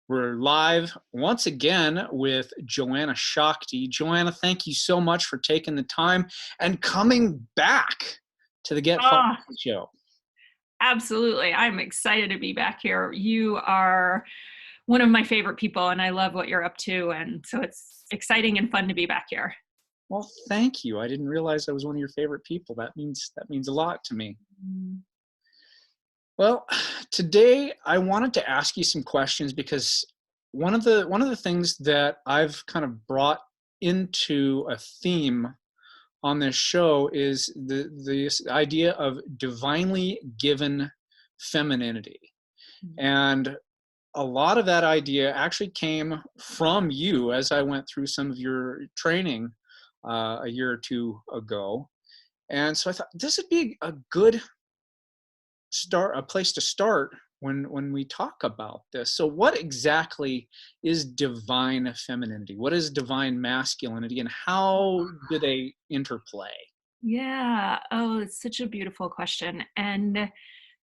We're live once again with Joanna Shakti. Joanna, thank you so much for taking the time and coming back to the Get Foxy Oh, show. absolutely. I'm excited to be back here. You are one of my favorite people, and I love what you're up to. And so it's exciting and fun to be back here. Well, thank you. I didn't realize I was one of your favorite people. That means a lot to me. Mm. Well, today I wanted to ask you some questions because one of the things that I've kind of brought into a theme on this show is this idea of divinely given femininity. And a lot of that idea actually came from you as I went through some of your training a year or two ago. And so I thought this would be a good a place to start when we talk about this. So what exactly is divine femininity? What is divine masculinity, and how do they interplay? Yeah. Oh, it's such a beautiful question. And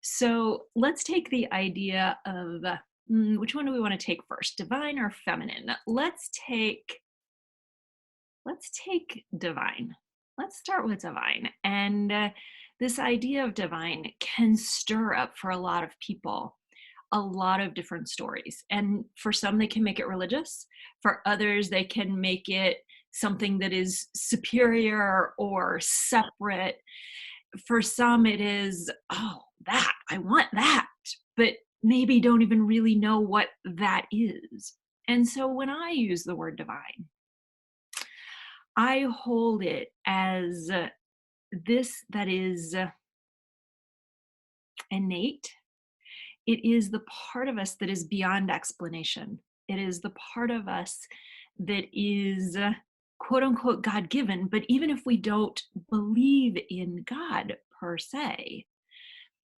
so let's take the idea of which one do we want to take first, divine or feminine? Let's take divine. Let's start with divine. And this idea of divine can stir up for a lot of people a lot of different stories. And for some, they can make it religious. For others, they can make it something that is superior or separate. For some, it is, oh, that, I want that, but maybe don't even really know what that is. And so when I use the word divine, I hold it as this that is innate. It is the part of us that is beyond explanation. It is the part of us that is quote unquote God given. But even if we don't believe in God per se,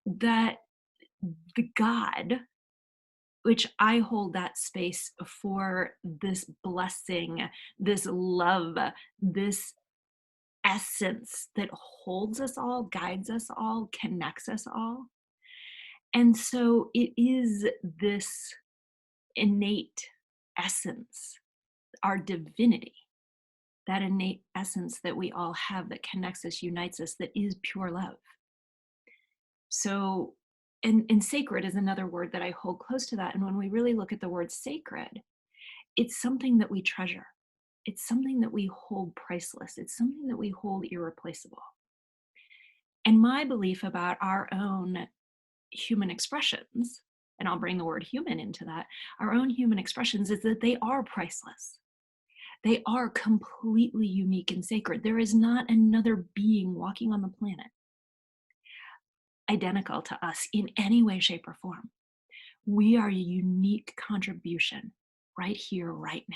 that the God, which I hold that space for this blessing, this love, this essence that holds us all, guides us all, connects us all. And so it is this innate essence, our divinity, that innate essence that we all have that connects us, unites us, that is pure love. So, and sacred is another word that I hold close to that. And when we really look at the word sacred, it's something that we treasure. It's something that we hold priceless. It's something that we hold irreplaceable. And my belief about our own human expressions, and I'll bring the word human into that, our own human expressions is that they are priceless. They are completely unique and sacred. There is not another being walking on the planet identical to us in any way, shape, or form. We are a unique contribution right here, right now.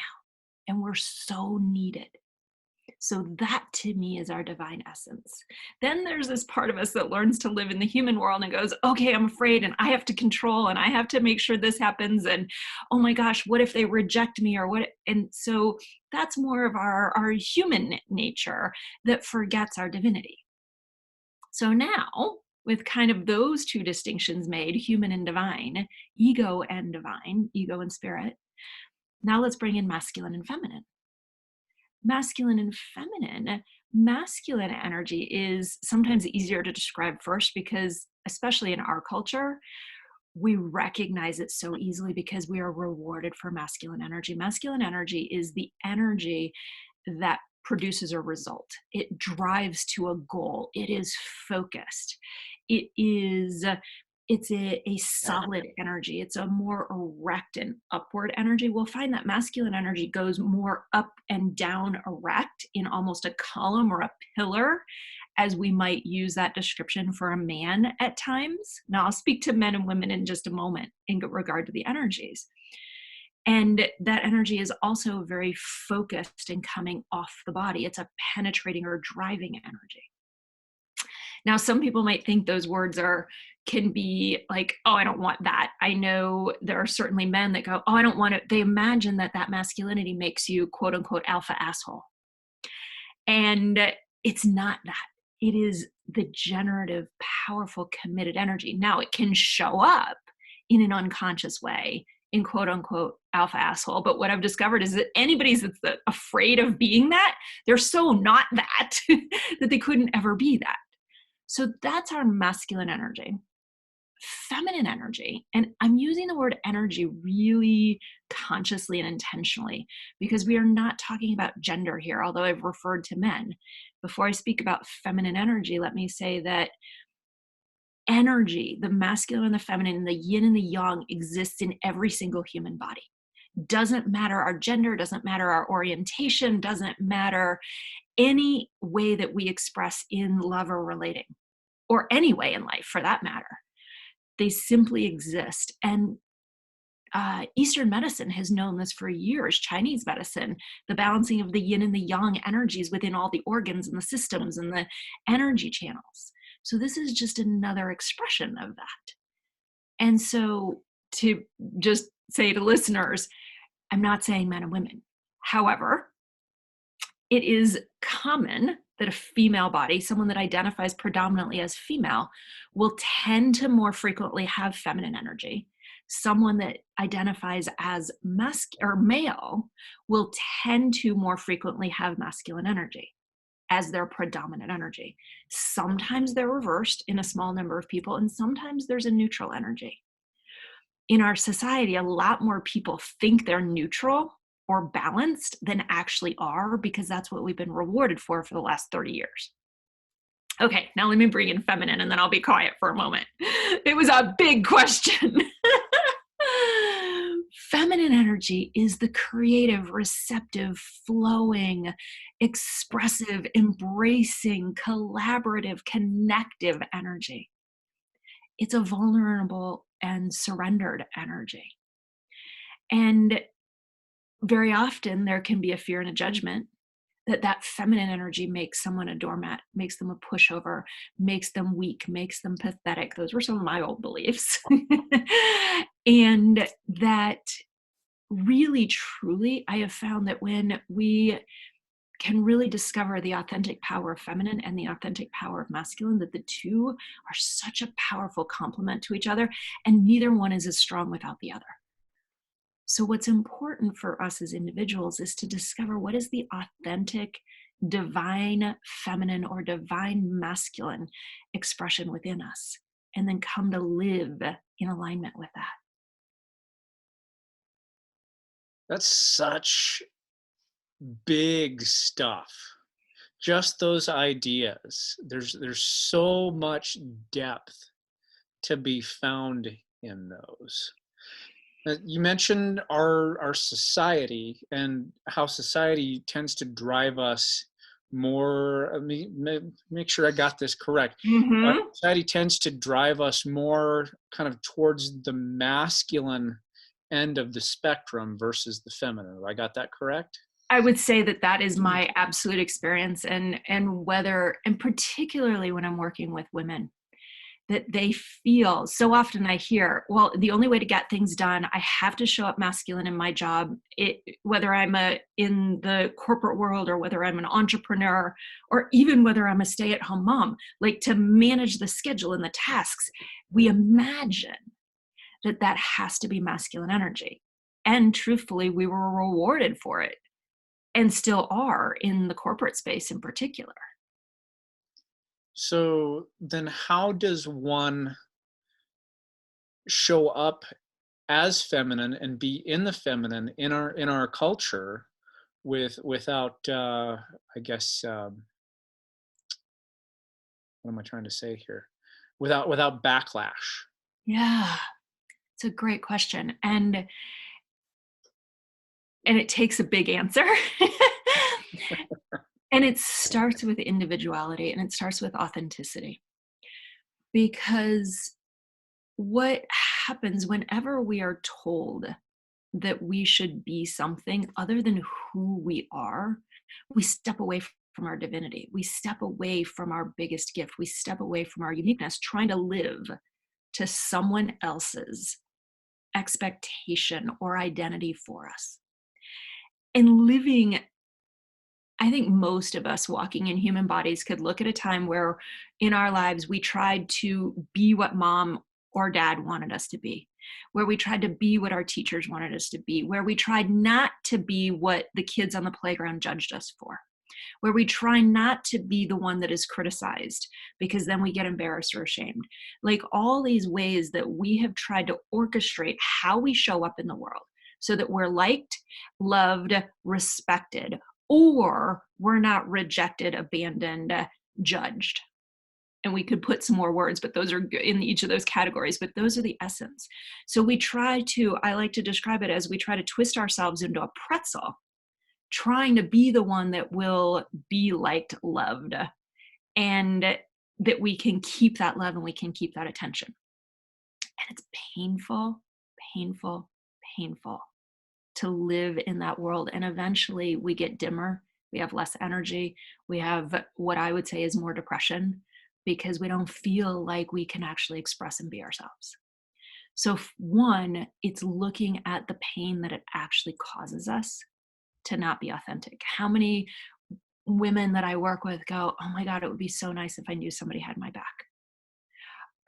And we're so needed. So that to me is our divine essence. Then there's this part of us that learns to live in the human world and goes, okay, I'm afraid and I have to control and I have to make sure this happens. And oh my gosh, what if they reject me or what? And so that's more of our human nature that forgets our divinity. So now, with kind of those two distinctions made, human and divine, ego and divine, ego and spirit, now let's bring in masculine and feminine. Masculine and feminine, masculine energy is sometimes easier to describe first because, especially in our culture, we recognize it so easily because we are rewarded for masculine energy. Masculine energy is the energy that produces a result. It drives to a goal. It is focused. It's a solid energy. It's a more erect and upward energy. We'll find that masculine energy goes more up and down erect in almost a column or a pillar, as we might use that description for a man at times. Now, I'll speak to men and women in just a moment in regard to the energies. And that energy is also very focused and coming off the body. It's a penetrating or driving energy. Now, some people might think those words can be like, oh, I don't want that. I know there are certainly men that go, oh, I don't want it. They imagine that masculinity makes you quote unquote alpha asshole. And it's not that. It is the generative, powerful, committed energy. Now, it can show up in an unconscious way in quote unquote alpha asshole. But what I've discovered is that anybody that's afraid of being that, they're so not that that they couldn't ever be that. So that's our masculine energy. Feminine energy, and I'm using the word energy really consciously and intentionally because we are not talking about gender here, although I've referred to men. Before I speak about feminine energy, let me say that energy, the masculine and the feminine, the yin and the yang, exists in every single human body. Doesn't matter our gender, doesn't matter our orientation, doesn't matter any way that we express in love or relating, or any way in life for that matter. They simply exist. And Eastern medicine has known this for years. Chinese medicine, the balancing of the yin and the yang energies within all the organs and the systems and the energy channels. So this is just another expression of that. And so to just say to listeners, I'm not saying men and women. However, it is common that a female body, someone that identifies predominantly as female, will tend to more frequently have feminine energy. Someone that identifies as male will tend to more frequently have masculine energy as their predominant energy. Sometimes they're reversed in a small number of people, and sometimes there's a neutral energy. In our society, a lot more people think they're neutral or balanced than actually are, because that's what we've been rewarded for the last 30 years. Okay, now let me bring in feminine and then I'll be quiet for a moment. It was a big question. Feminine energy is the creative, receptive, flowing, expressive, embracing, collaborative, connective energy. It's a vulnerable and surrendered energy. And very often there can be a fear and a judgment that feminine energy makes someone a doormat, makes them a pushover, makes them weak, makes them pathetic. Those were some of my old beliefs. And that really, truly, I have found that when we can really discover the authentic power of feminine and the authentic power of masculine, that the two are such a powerful complement to each other, and neither one is as strong without the other. So what's important for us as individuals is to discover what is the authentic, divine feminine or divine masculine expression within us, and then come to live in alignment with that. That's such big stuff. Just those ideas. There's so much depth to be found in those. You mentioned our society and how society tends to drive us more. Make sure I got this correct. Mm-hmm. Society tends to drive us more kind of towards the masculine end of the spectrum versus the feminine. Have I got that correct? I would say that is my absolute experience, and particularly when I'm working with women, that they feel so often. I hear, well, the only way to get things done, I have to show up masculine in my job, whether I'm in the corporate world or whether I'm an entrepreneur or even whether I'm a stay-at-home mom, like to manage the schedule and the tasks. We imagine that has to be masculine energy. And truthfully, we were rewarded for it and still are in the corporate space in particular. So then how does one show up as feminine and be in the feminine in our culture without I guess what am I trying to say here? Without backlash. Yeah, it's a great question. And it takes a big answer. And it starts with individuality and it starts with authenticity. Because what happens whenever we are told that we should be something other than who we are, we step away from our divinity. We step away from our biggest gift. We step away from our uniqueness, trying to live to someone else's expectation or identity for us. And living, I think most of us walking in human bodies could look at a time where in our lives we tried to be what mom or dad wanted us to be, where we tried to be what our teachers wanted us to be, where we tried not to be what the kids on the playground judged us for, where we try not to be the one that is criticized because then we get embarrassed or ashamed. Like all these ways that we have tried to orchestrate how we show up in the world so that we're liked, loved, respected, or we're not rejected, abandoned, judged. And we could put some more words, but those are in each of those categories, but those are the essence. So we try to, I like to describe it as we try to twist ourselves into a pretzel, trying to be the one that will be liked, loved, and that we can keep that love and we can keep that attention. And it's painful, painful, painful to live in that world. And eventually we get dimmer, we have less energy, we have what I would say is more depression, because we don't feel like we can actually express and be ourselves. So one, it's looking at the pain that it actually causes us to not be authentic. How many women that I work with go, oh my God, it would be so nice if I knew somebody had my back.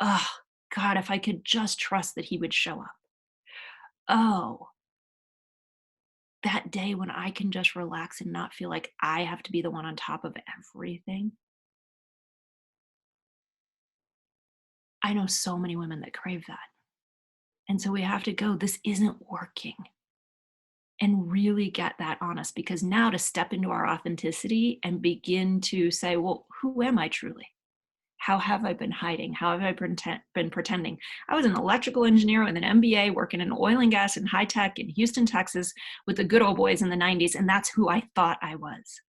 Oh God, if I could just trust that he would show up. Oh, that day when I can just relax and not feel like I have to be the one on top of everything. I know so many women that crave that. And so we have to go, this isn't working. And really get that honest, because now to step into our authenticity and begin to say, well, who am I truly? How have I been hiding? How have I been pretending? I was an electrical engineer with an MBA working in oil and gas and high tech in Houston, Texas with the good old boys in the 90s. And that's who I thought I was.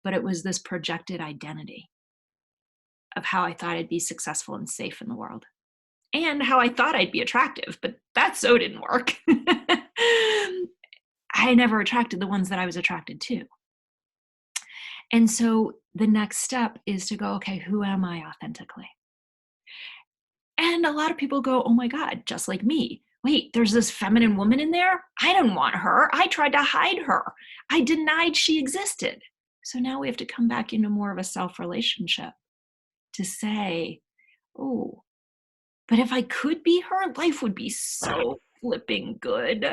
But it was this projected identity of how I thought I'd be successful and safe in the world, and how I thought I'd be attractive, but that so didn't work. I never attracted the ones that I was attracted to. And so the next step is to go, okay, who am I authentically? And a lot of people go, oh my God, just like me. Wait, there's this feminine woman in there? I didn't want her. I tried to hide her. I denied she existed. So now we have to come back into more of a self relationship to say, oh, but if I could be her, life would be so flipping good.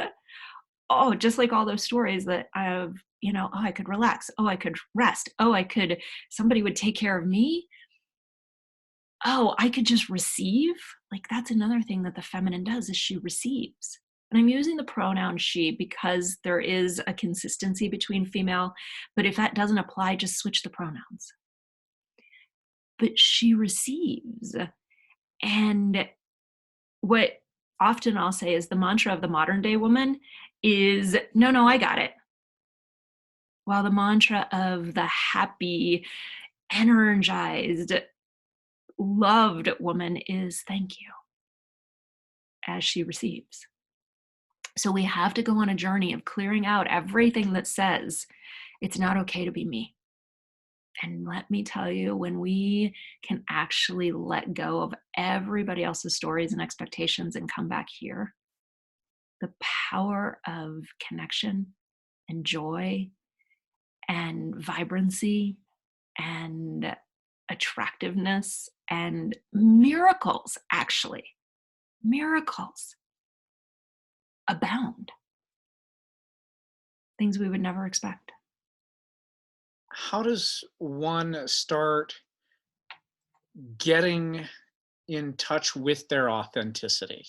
Oh, just like all those stories that I've, oh, I could relax. Oh, I could rest. Oh, somebody would take care of me. Oh, I could just receive. Like that's another thing that the feminine does, is she receives. And I'm using the pronoun she because there is a consistency between female, but if that doesn't apply, just switch the pronouns. But she receives. And what often I'll say is the mantra of the modern day woman is, no, I got it. While the mantra of the happy, energized, loved woman is thank you, as she receives. So we have to go on a journey of clearing out everything that says it's not okay to be me. And let me tell you, when we can actually let go of everybody else's stories and expectations and come back here, the power of connection and joy and vibrancy and attractiveness and miracles, actually, miracles abound. Things we would never expect. How does one start getting in touch with their authenticity?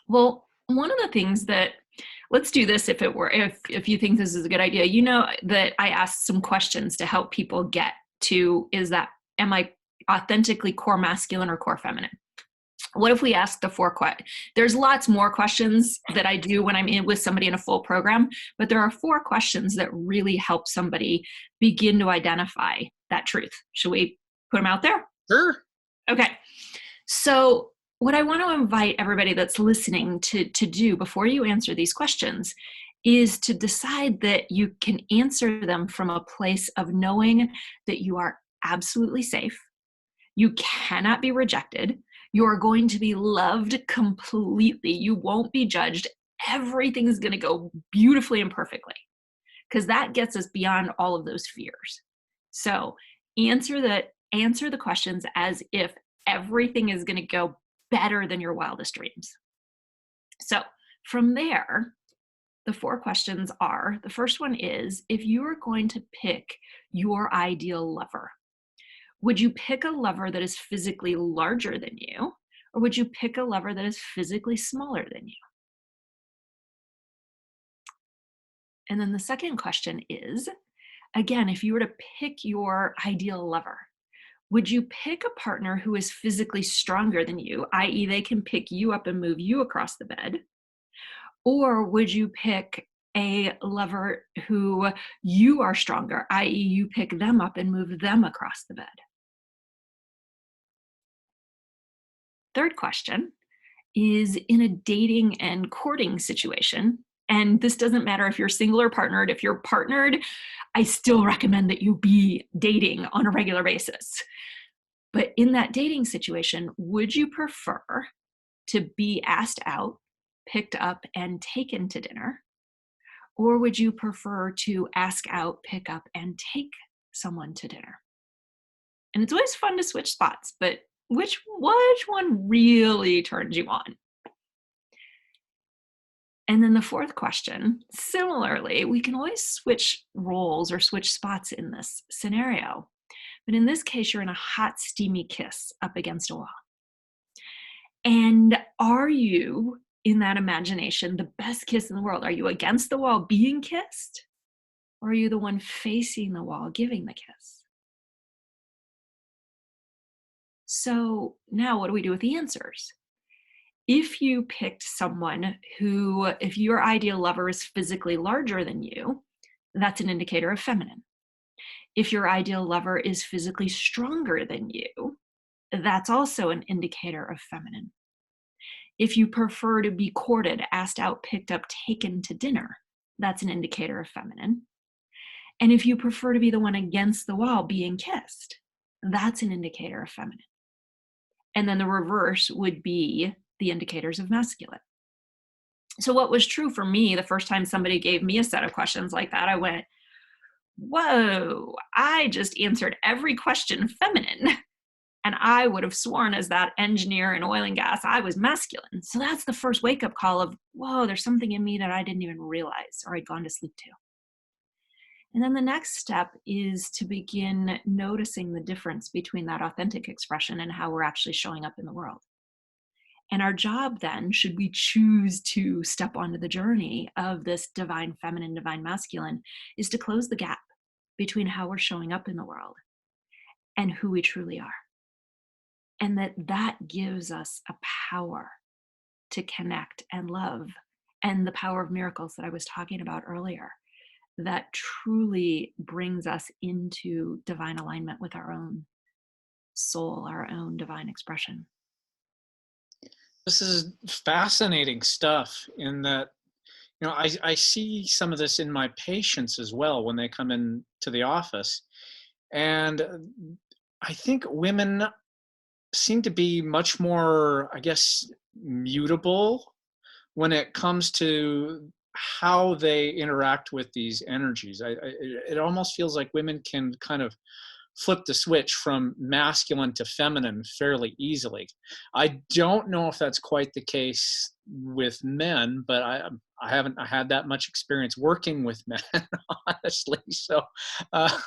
Well, one of the things that, let's do this if you think this is a good idea, that I asked some questions to help people get to, am I authentically core masculine or core feminine? What if we ask the four questions? There's lots more questions that I do when I'm in with somebody in a full program, but there are 4 questions that really help somebody begin to identify that truth. Should we put them out there? Sure. Okay. So what I want to invite everybody that's listening to do before you answer these questions is to decide that you can answer them from a place of knowing that you are absolutely safe. You cannot be rejected. You are going to be loved completely. You won't be judged. Everything is going to go beautifully and perfectly, because that gets us beyond all of those fears. So answer the questions as if everything is going to go better than your wildest dreams. So from there, the 4 questions are, the first one is, if you are going to pick your ideal lover, would you pick a lover that is physically larger than you, or would you pick a lover that is physically smaller than you? And then the second question is, again, if you were to pick your ideal lover, would you pick a partner who is physically stronger than you, i.e., they can pick you up and move you across the bed? Or would you pick a lover who you are stronger, i.e., you pick them up and move them across the bed? Third question is, in a dating and courting situation, and this doesn't matter if you're single or partnered. If you're partnered, I still recommend that you be dating on a regular basis. But in that dating situation, would you prefer to be asked out, picked up, and taken to dinner? Or would you prefer to ask out, pick up, and take someone to dinner? And it's always fun to switch spots, but which one really turns you on? And then the fourth question, similarly, we can always switch roles or switch spots in this scenario. But in this case, you're in a hot, steamy kiss up against a wall. And are you, in that imagination, the best kiss in the world? Are you against the wall being kissed? Or are you the one facing the wall giving the kiss? So now what do we do with the answers? If you picked someone who, if your ideal lover is physically larger than you, that's an indicator of feminine. If your ideal lover is physically stronger than you, that's also an indicator of feminine. If you prefer to be courted, asked out, picked up, taken to dinner, that's an indicator of feminine. And if you prefer to be the one against the wall being kissed, that's an indicator of feminine. And then the reverse would be the indicators of masculine. So what was true for me the first time somebody gave me a set of questions like that, I went, whoa, I just answered every question feminine. And I would have sworn, as that engineer in oil and gas, I was masculine. So that's the first wake-up call of, whoa, there's something in me that I didn't even realize or I'd gone to sleep to. And then the next step is to begin noticing the difference between that authentic expression and how we're actually showing up in the world. And our job then, should we choose to step onto the journey of this divine feminine, divine masculine, is to close the gap between how we're showing up in the world and who we truly are. And that gives us a power to connect and love, and the power of miracles that I was talking about earlier, that truly brings us into divine alignment with our own soul, our own divine expression. This is fascinating stuff in that, I see some of this in my patients as well when they come in to the office. And I think women seem to be much more, I guess, mutable when it comes to how they interact with these energies. It almost feels like women can kind of flip the switch from masculine to feminine fairly easily. I don't know if that's quite the case with men, but I haven't had that much experience working with men, honestly. So, uh,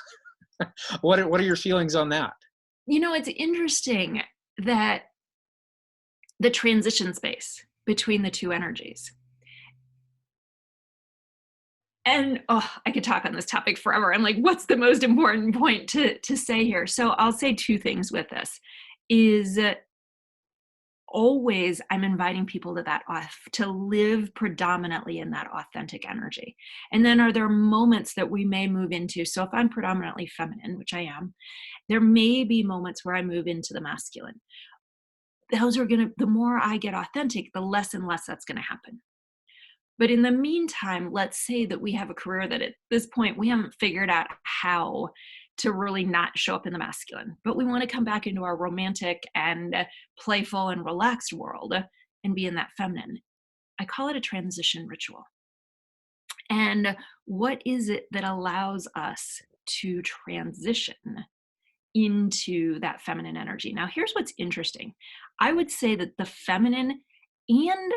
what are your feelings on that? It's interesting that the transition space between the two energies. And I could talk on this topic forever. I'm like, what's the most important point to say here? So I'll say 2 things with this. Is always I'm inviting people to to live predominantly in that authentic energy. And then are there moments that we may move into? So if I'm predominantly feminine, which I am, there may be moments where I move into the masculine. The more I get authentic, the less and less that's going to happen. But in the meantime, let's say that we have a career that at this point we haven't figured out how to really not show up in the masculine, but we want to come back into our romantic and playful and relaxed world and be in that feminine. I call it a transition ritual. And what is it that allows us to transition into that feminine energy. Now, here's what's interesting. I would say that the feminine and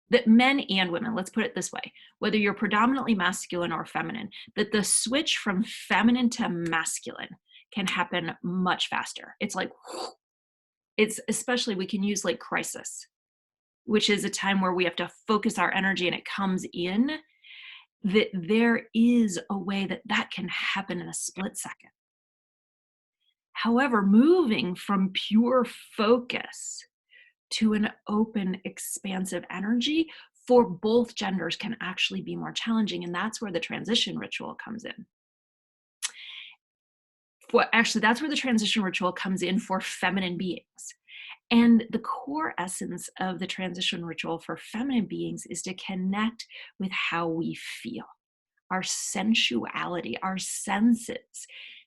that men and women, let's put it this way, whether you're predominantly masculine or feminine, that the switch from feminine to masculine can happen much faster. It's like, it's especially, we can use like crisis, which is a time where we have to focus our energy and it comes in, that there is a way that that can happen in a split second. However, moving from pure focus to an open, expansive energy for both genders can actually be more challenging. And that's where the transition ritual comes in. That's where the transition ritual comes in for feminine beings. And the core essence of the transition ritual for feminine beings is to connect with how we feel, our sensuality, our senses,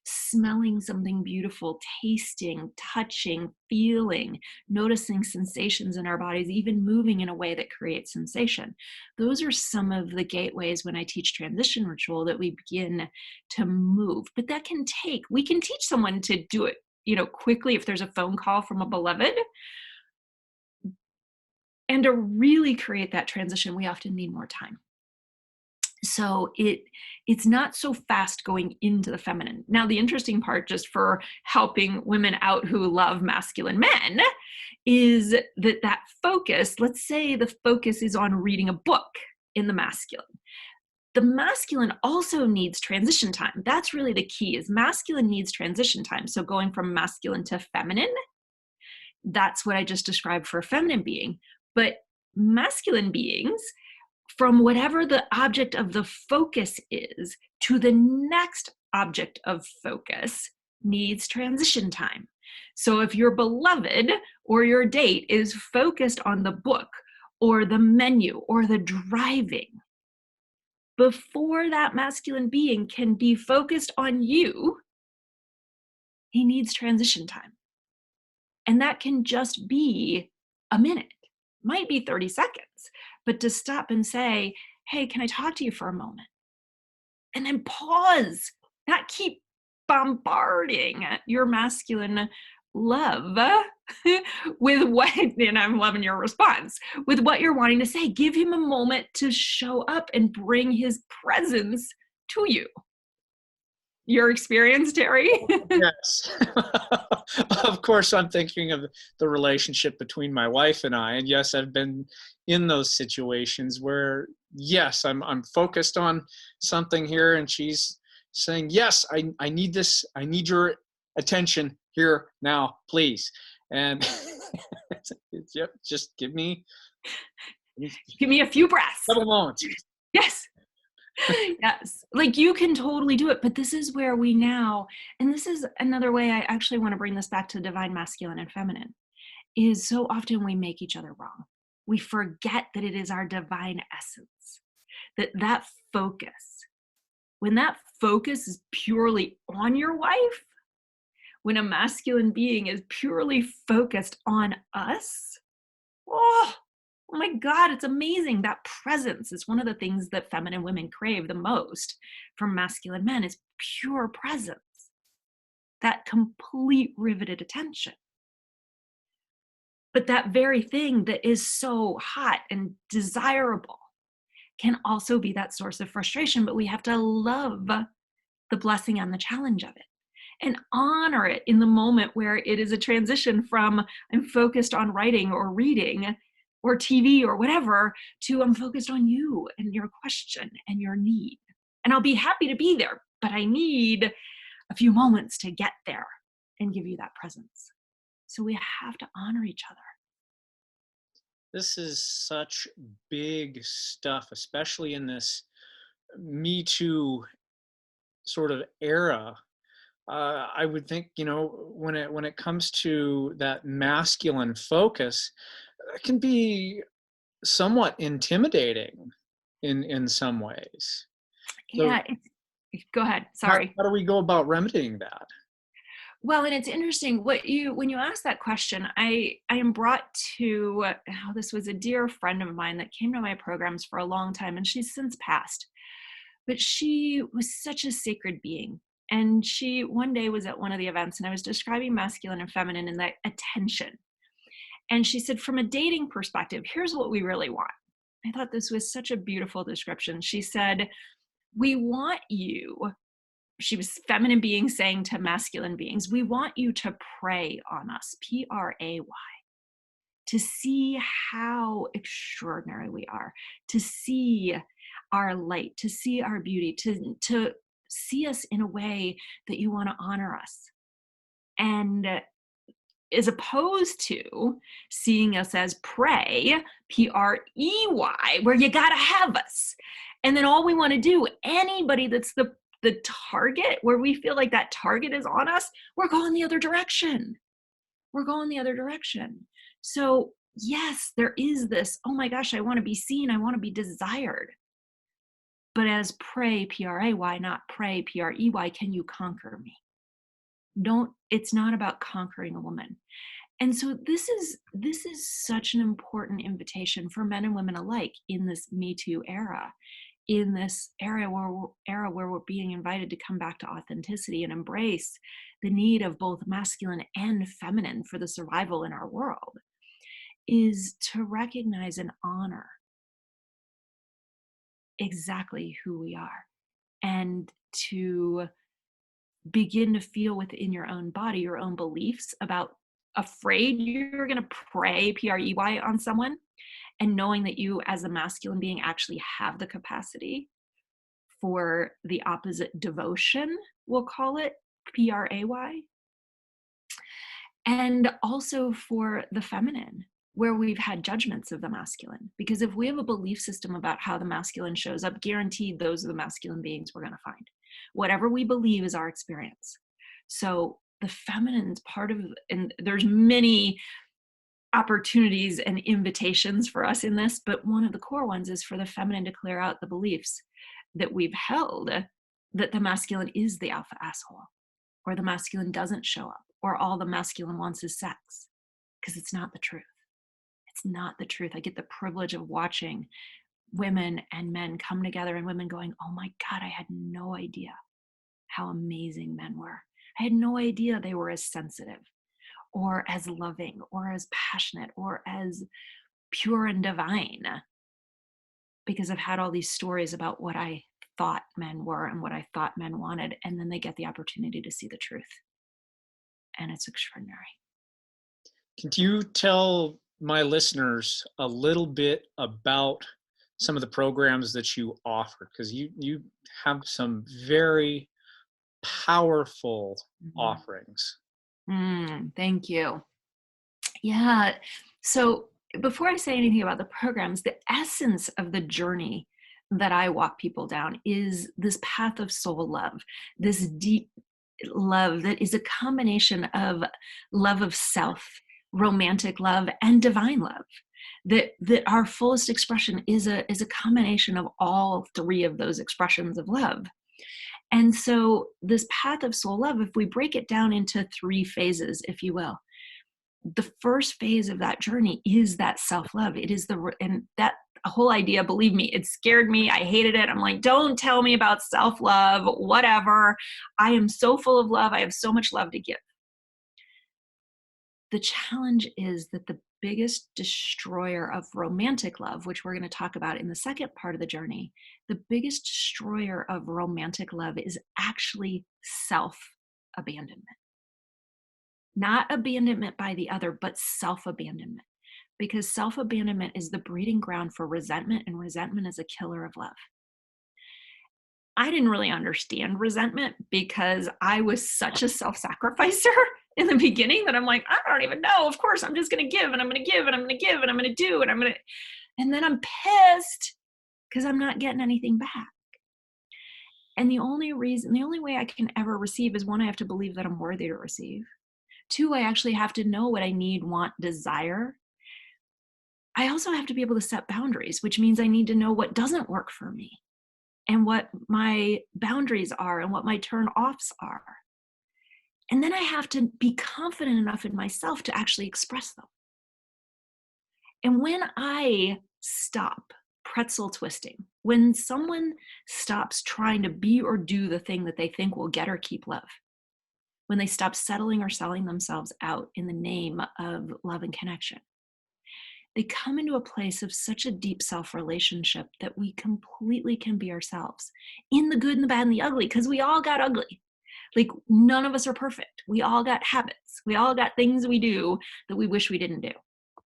smelling something beautiful, tasting, touching, feeling, noticing sensations in our bodies, even moving in a way that creates sensation. Those are some of the gateways when I teach transition ritual that we begin to move. But that can take, we can teach someone to do it, quickly if there's a phone call from a beloved. And to really create that transition, we often need more time. So it's not so fast going into the feminine. Now, the interesting part, just for helping women out who love masculine men, is that focus, let's say the focus is on reading a book in the masculine. The masculine also needs transition time. That's really the key, is masculine needs transition time. So going from masculine to feminine, that's what I just described for a feminine being. But masculine beings, from whatever the object of the focus is to the next object of focus, needs transition time. So if your beloved or your date is focused on the book or the menu or the driving, before that masculine being can be focused on you, he needs transition time. And that can just be a minute, might be 30 seconds, but to stop and say, hey, can I talk to you for a moment? And then pause, not keep bombarding your masculine love with what, and I'm loving your response, with what you're wanting to say. Give him a moment to show up and bring his presence to you. Your experience, Terry? Yes. Of course, I'm thinking of the relationship between my wife and I. And yes, I've been in those situations where, yes, I'm focused on something here, and she's saying, yes, I need this. I need your attention here now, please. And yep, just give me a few breaths. Couple moments. Yes. Yes, like you can totally do it, but this is where we now, and this is another way I actually want to bring this back to divine masculine and feminine, is so often we make each other wrong. We forget that it is our divine essence, that focus, when that focus is purely on your wife, when a masculine being is purely focused on us, oh my God, it's amazing. That presence is one of the things that feminine women crave the most from masculine men, is pure presence, that complete riveted attention. But that very thing that is so hot and desirable can also be that source of frustration, but we have to love the blessing and the challenge of it and honor it in the moment where it is a transition from I'm focused on writing or reading or TV or whatever, to I'm focused on you and your question and your need. And I'll be happy to be there, but I need a few moments to get there and give you that presence. So we have to honor each other. This is such big stuff, especially in this Me Too sort of era. I would think, when it comes to that masculine focus, it can be somewhat intimidating in some ways. So Yeah, go ahead. Sorry. how do we go about remedying that? Well, and it's interesting when you ask that question, I am brought to, this was a dear friend of mine that came to my programs for a long time, and she's since passed. But she was such a sacred being. And she one day was at one of the events, and I was describing masculine and feminine and that attention. And she said, from a dating perspective, here's what we really want. I thought this was such a beautiful description. She said, we want you, she was feminine beings saying to masculine beings, we want you to prey on us, Pray, to see how extraordinary we are, to see our light, to see our beauty, to see us in a way that you want to honor us. And as opposed to seeing us as prey, Prey, where you gotta have us. And then all we want to do, anybody that's the target, where we feel like that target is on us, we're going the other direction. We're going the other direction. So yes, there is this, oh my gosh, I want to be seen, I want to be desired. But as prey, Pray, not pray, Prey, can you conquer me? It's not about conquering a woman. And so this is such an important invitation for men and women alike in this Me Too era, in this era where we're being invited to come back to authenticity and embrace the need of both masculine and feminine for the survival in our world, is to recognize and honor exactly who we are, and to begin to feel within your own body, your own beliefs about afraid you're going to pray, Prey, on someone, and knowing that you as a masculine being actually have the capacity for the opposite devotion, we'll call it, Pray, and also for the feminine, where we've had judgments of the masculine. Because if we have a belief system about how the masculine shows up, guaranteed those are the masculine beings we're going to find. Whatever we believe is our experience. So the feminine's part of, and there's many opportunities and invitations for us in this, but one of the core ones is for the feminine to clear out the beliefs that we've held that the masculine is the alpha asshole, or the masculine doesn't show up, or all the masculine wants is sex, because it's not the truth. It's not the truth. I get the privilege of watching women and men come together, and women going, oh my God, I had no idea how amazing men were. I had no idea they were as sensitive or as loving or as passionate or as pure and divine, because I've had all these stories about what I thought men were and what I thought men wanted, and then they get the opportunity to see the truth. And it's extraordinary. Can you tell my listeners a little bit about some of the programs that you offer? Because you have some very powerful offerings. Thank you. Yeah. So before I say anything about the programs, the essence of the journey that I walk people down is this path of soul love, this deep love that is a combination of love of self, romantic love, and divine love. That our fullest expression is a combination of all three of those expressions of love. And so this path of soul love, if we break it down into three phases, if you will, the first phase of that journey is that self-love. It is and that whole idea, believe me, it scared me. I hated it. I'm like, don't tell me about self-love, whatever. I am so full of love. I have so much love to give. The challenge is that the biggest destroyer of romantic love, which we're going to talk about in the second part of the journey, the biggest destroyer of romantic love is actually self-abandonment. Not abandonment by the other, but self-abandonment. Because self-abandonment is the breeding ground for resentment, and resentment is a killer of love. I didn't really understand resentment because I was such a self-sacrificer in the beginning that I'm like, I don't even know. Of course, I'm just going to give, and I'm going to give, and I'm going to give, and I'm going to do, and then I'm pissed because I'm not getting anything back. And the only way I can ever receive is, one, I have to believe that I'm worthy to receive. Two, I actually have to know what I need, want, desire. I also have to be able to set boundaries, which means I need to know what doesn't work for me and what my boundaries are and what my turn-offs are. And then I have to be confident enough in myself to actually express them. And when I stop pretzel twisting. When someone stops trying to be or do the thing that they think will get or keep love, when they stop settling or selling themselves out in the name of love and connection, they come into a place of such a deep self relationship that we completely can be ourselves in the good and the bad and the ugly, because we all got ugly. Like, none of us are perfect. We all got habits. We all got things we do that we wish we didn't do,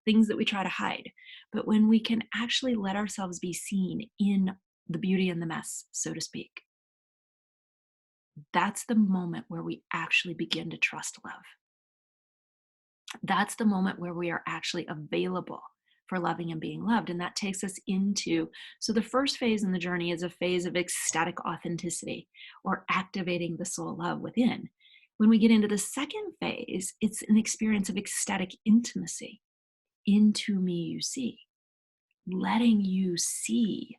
things that we try to hide. But when we can actually let ourselves be seen in the beauty and the mess, so to speak, that's the moment where we actually begin to trust love. That's the moment where we are actually available for loving and being loved. And that takes us into, so the first phase in the journey is a phase of ecstatic authenticity, or activating the soul love within. When we get into the second phase, it's an experience of ecstatic intimacy. Into me you see, letting you see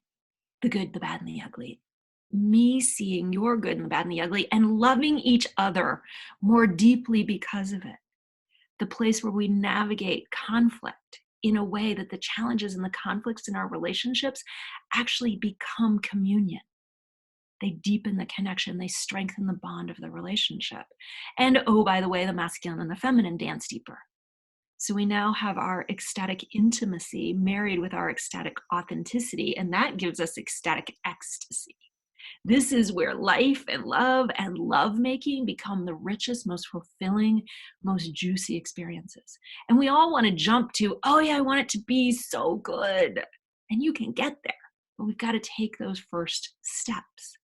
the good, the bad, and the ugly. Me seeing your good and the bad and the ugly, and loving each other more deeply because of it. The place where we navigate conflict in a way that the challenges and the conflicts in our relationships actually become communion. They deepen the connection, they strengthen the bond of the relationship. And oh, by the way, the masculine and the feminine dance deeper. So we now have our ecstatic intimacy married with our ecstatic authenticity, and that gives us ecstatic ecstasy. This is where life and lovemaking become the richest, most fulfilling, most juicy experiences. And we all want to jump to, oh yeah, I want it to be so good. And you can get there, but we've got to take those first steps.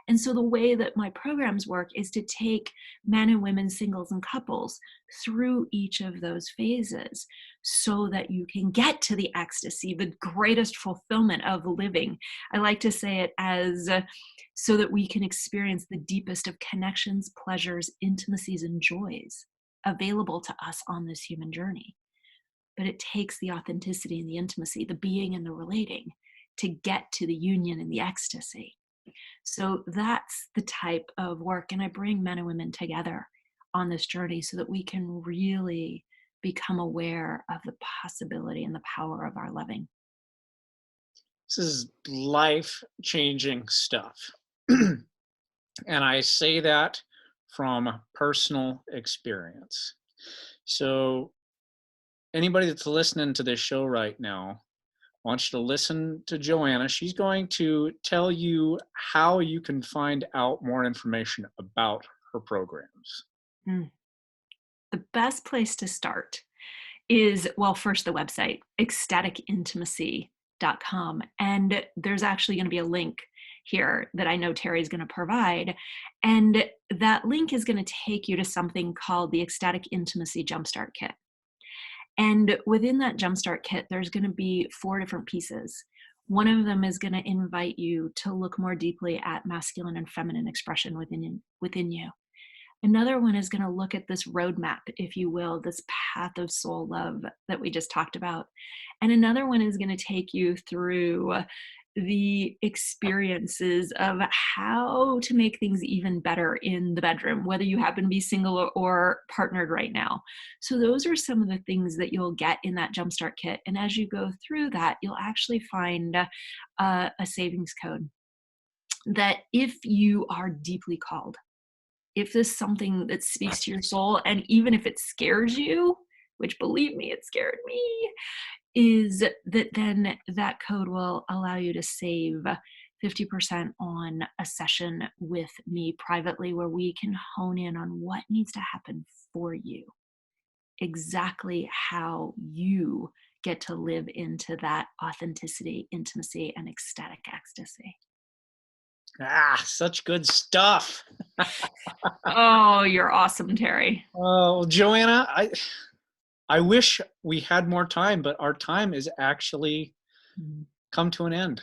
And so the way that my programs work is to take men and women, singles and couples, through each of those phases so that you can get to the ecstasy, the greatest fulfillment of living. I like to say it as so that we can experience the deepest of connections, pleasures, intimacies, and joys available to us on this human journey. But it takes the authenticity and the intimacy, the being and the relating, to get to the union and the ecstasy. So that's the type of work. And I bring men and women together on this journey so that we can really become aware of the possibility and the power of our loving. This is life-changing stuff. And I say that from personal experience. So anybody that's listening to this show right now, I want you to listen to Joanna. She's going to tell you how you can find out more information about her programs. Mm. The best place to start is, well, first the website, ecstaticintimacy.com. And there's actually going to be a link here that I know Terry's going to provide. And that link is going to take you to something called the Ecstatic Intimacy Jumpstart Kit. And within that Jumpstart Kit, there's going to be 4 different pieces. One of them is going to invite you to look more deeply at masculine and feminine expression within you. Another one is going to look at this roadmap, if you will, this path of soul love that we just talked about. And another one is going to take you through the experiences of how to make things even better in the bedroom, whether you happen to be single or partnered right now. So those are some of the things that you'll get in that Jumpstart Kit. And as you go through that, you'll actually find a savings code that, if you are deeply called, if this is something that speaks to your soul, and even if it scares you, which, believe me, it scared me, is that then that code will allow you to save 50% on a session with me privately, where we can hone in on what needs to happen for you, exactly how you get to live into that authenticity, intimacy, and ecstatic ecstasy. Such good stuff. Oh, you're awesome, Terry. Oh, Joanna, I wish we had more time, but our time is actually come to an end.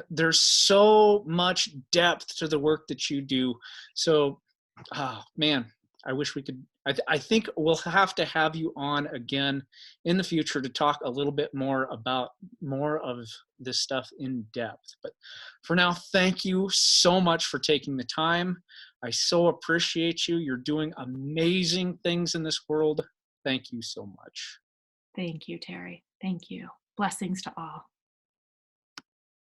There's so much depth to the work that you do. So, oh man, I wish we could. I think we'll have to have you on again in the future to talk a little bit more about more of this stuff in depth. But for now, thank you so much for taking the time. I so appreciate you. You're doing amazing things in this world. Thank you so much. Thank you, Terry. Thank you. Blessings to all.